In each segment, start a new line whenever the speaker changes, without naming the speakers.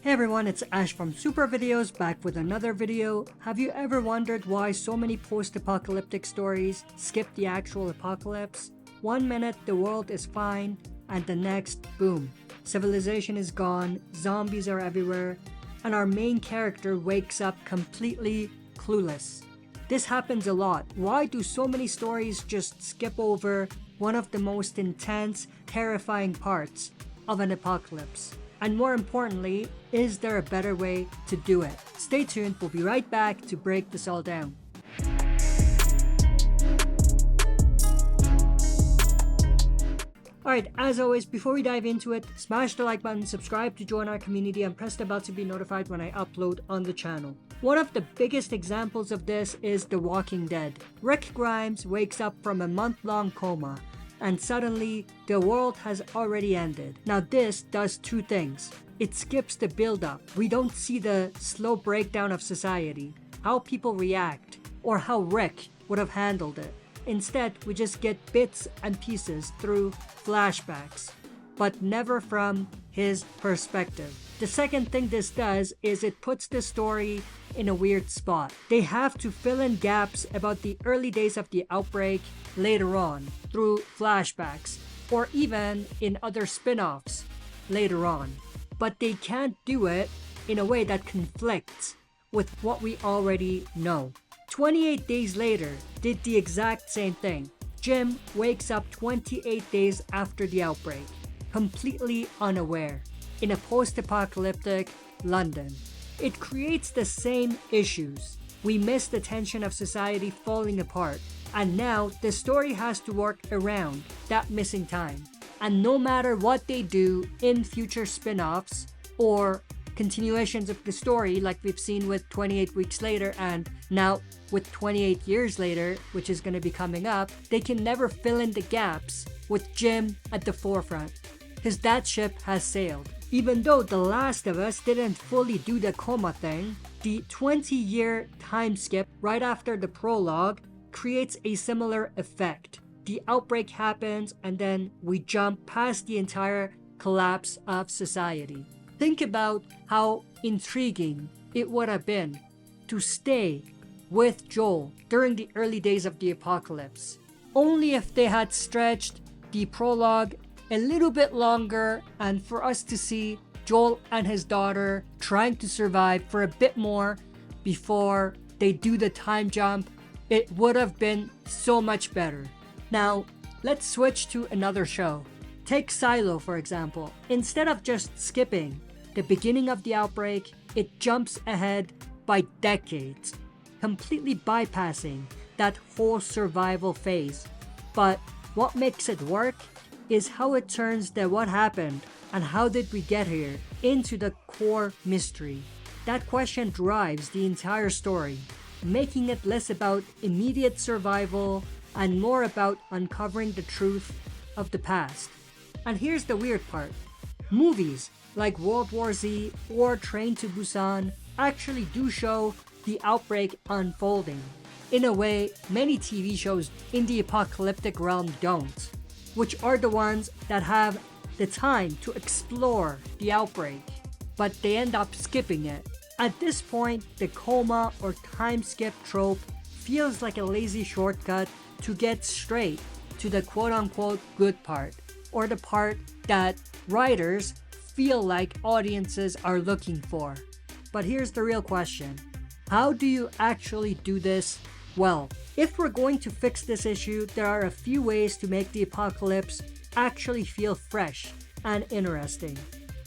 Hey everyone, it's Ash from SuperVideos back with another video. Have you ever wondered why so many post-apocalyptic stories skip the actual apocalypse? 1 minute the world is fine, and the next, boom. Civilization is gone, zombies are everywhere, and our main character wakes up completely clueless. This happens a lot. Why do so many stories just skip over one of the most intense, terrifying parts of an apocalypse? And more importantly, is there a better way to do it? Stay tuned, we'll be right back to break this all down. Alright, as always, before we dive into it, smash the like button, subscribe to join our community, and press the bell to be notified when I upload on the channel. One of the biggest examples of this is The Walking Dead. Rick Grimes wakes up from a month-long coma, and suddenly, the world has already ended. Now this does two things. It skips the build-up. We don't see the slow breakdown of society, how people react, or how Rick would have handled it. Instead, we just get bits and pieces through flashbacks, but never from his perspective. The second thing this does is it puts the story in a weird spot. They have to fill in gaps about the early days of the outbreak later on through flashbacks, or even in other spin-offs later on. But they can't do it in a way that conflicts with what we already know. 28 days later did the exact same thing. Jim wakes up 28 days after the outbreak, completely unaware, in a post-apocalyptic London. It creates the same issues. We miss the tension of society falling apart, and now the story has to work around that missing time. And no matter what they do in future spin-offs or continuations of the story, like we've seen with 28 Weeks Later and now with 28 Years Later, which is going to be coming up, they can never fill in the gaps with Jim at the forefront, because that ship has sailed. Even though The Last of Us didn't fully do the coma thing, the 20-year time skip right after the prologue creates a similar effect. The outbreak happens and then we jump past the entire collapse of society. Think about how intriguing it would have been to stay with Joel during the early days of the apocalypse. Only if they had stretched the prologue a little bit longer and for us to see Joel and his daughter trying to survive for a bit more before they do the time jump, it would have been so much better. Now, let's switch to another show. Take Silo, for example. Instead of just skipping the beginning of the outbreak, it jumps ahead by decades, completely bypassing that whole survival phase. But what makes it work is how it turns the what happened and how did we get here into the core mystery. That question drives the entire story, making it less about immediate survival and more about uncovering the truth of the past. And here's the weird part. Movies like World War Z or Train to Busan actually do show the outbreak unfolding in a way many TV shows in the apocalyptic realm don't, which are the ones that have the time to explore the outbreak, but they end up skipping it. At this point, the coma or time skip trope feels like a lazy shortcut to get straight to the quote-unquote good part, or the part that writers feel like audiences are looking for. But here's the real question. How do you actually do this well? If we're going to fix this issue, there are a few ways to make the apocalypse actually feel fresh and interesting.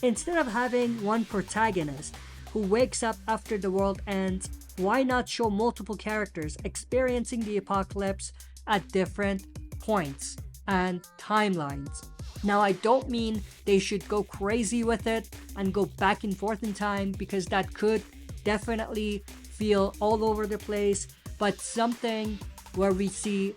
Instead of having one protagonist who wakes up after the world ends, why not show multiple characters experiencing the apocalypse at different points and timelines? Now, I don't mean they should go crazy with it and go back and forth in time, because that could definitely feel all over the place, but something where we see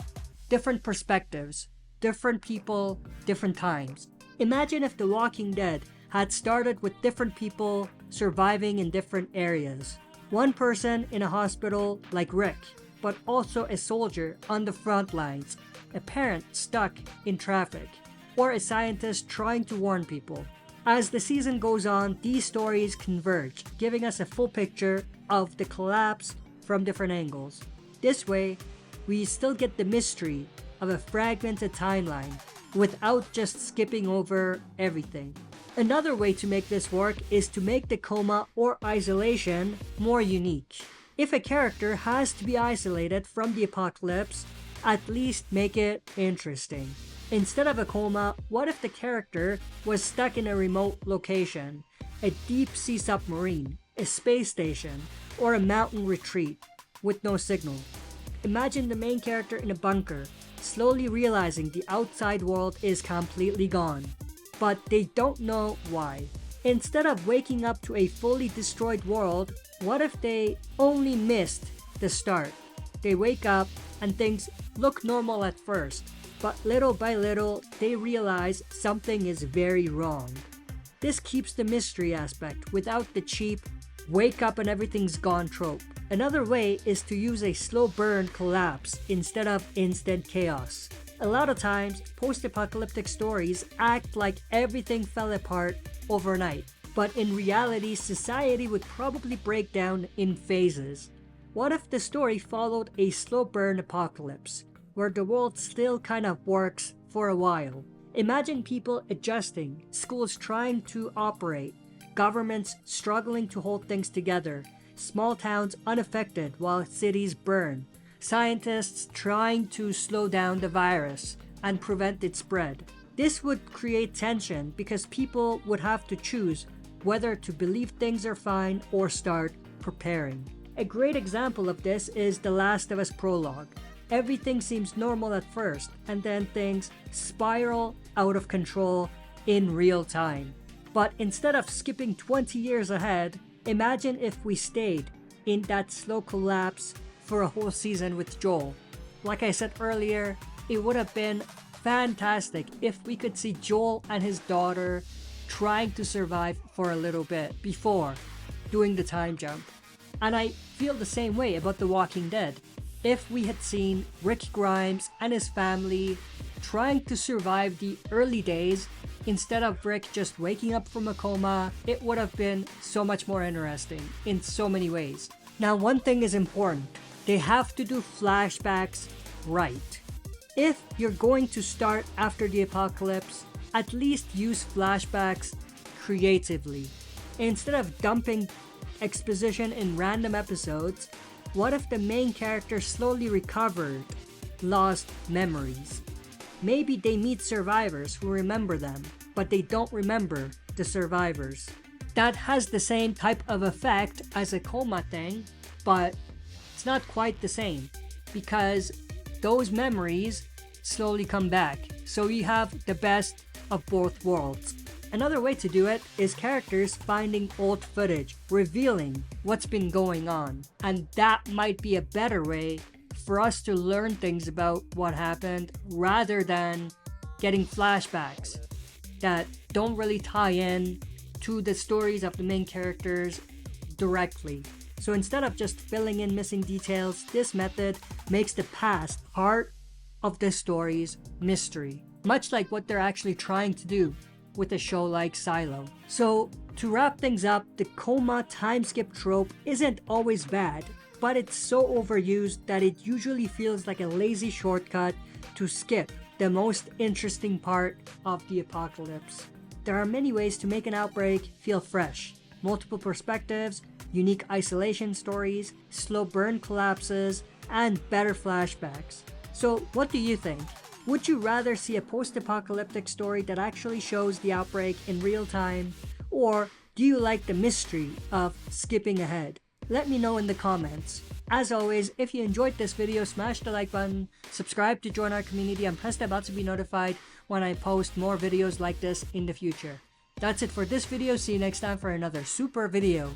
different perspectives, different people, different times. Imagine if The Walking Dead had started with different people surviving in different areas. One person in a hospital like Rick, but also a soldier on the front lines, a parent stuck in traffic, or a scientist trying to warn people. As the season goes on, these stories converge, giving us a full picture of the collapse from different angles. This way, we still get the mystery of a fragmented timeline without just skipping over everything. Another way to make this work is to make the coma or isolation more unique. If a character has to be isolated from the apocalypse, at least make it interesting. Instead of a coma, what if the character was stuck in a remote location, a deep sea submarine, a space station, or a mountain retreat with no signal? Imagine the main character in a bunker, slowly realizing the outside world is completely gone, but they don't know why. Instead of waking up to a fully destroyed world, what if they only missed the start? They wake up and things look normal at first, but little by little they realize something is very wrong. This keeps the mystery aspect without the cheap wake up and everything's gone trope. Another way is to use a slow burn collapse instead of instant chaos. A lot of times, post-apocalyptic stories act like everything fell apart overnight, but in reality, society would probably break down in phases. What if the story followed a slow burn apocalypse, where the world still kind of works for a while? Imagine people adjusting, schools trying to operate, governments struggling to hold things together, small towns unaffected while cities burn, scientists trying to slow down the virus and prevent its spread. This would create tension because people would have to choose whether to believe things are fine or start preparing. A great example of this is The Last of Us prologue. Everything seems normal at first, and then things spiral out of control in real time. But instead of skipping 20 years ahead, imagine if we stayed in that slow collapse for a whole season with Joel. Like I said earlier, it would have been fantastic if we could see Joel and his daughter trying to survive for a little bit before doing the time jump. And I feel the same way about The Walking Dead. If we had seen Rick Grimes and his family trying to survive the early days instead of Rick just waking up from a coma, it would have been so much more interesting in so many ways. Now, one thing is important. They have to do flashbacks right. If you're going to start after the apocalypse, at least use flashbacks creatively. Instead of dumping exposition in random episodes, what if the main character slowly recovered lost memories? Maybe they meet survivors who remember them, but they don't remember the survivors. That has the same type of effect as a coma thing, but it's not quite the same because those memories slowly come back. So you have the best of both worlds. Another way to do it is characters finding old footage, revealing what's been going on. And that might be a better way for us to learn things about what happened rather than getting flashbacks that don't really tie in to the stories of the main characters directly. So instead of just filling in missing details, this method makes the past part of the story's mystery, much like what they're actually trying to do with a show like Silo. So to wrap things up, the coma time skip trope isn't always bad, but it's so overused that it usually feels like a lazy shortcut to skip the most interesting part of the apocalypse. There are many ways to make an outbreak feel fresh. Multiple perspectives, unique isolation stories, slow burn collapses, and better flashbacks. So what do you think? Would you rather see a post-apocalyptic story that actually shows the outbreak in real time? Or do you like the mystery of skipping ahead? Let me know in the comments. As always, if you enjoyed this video, smash the like button, subscribe to join our community, and press the bell to be notified when I post more videos like this in the future. That's it for this video. See you next time for another super video.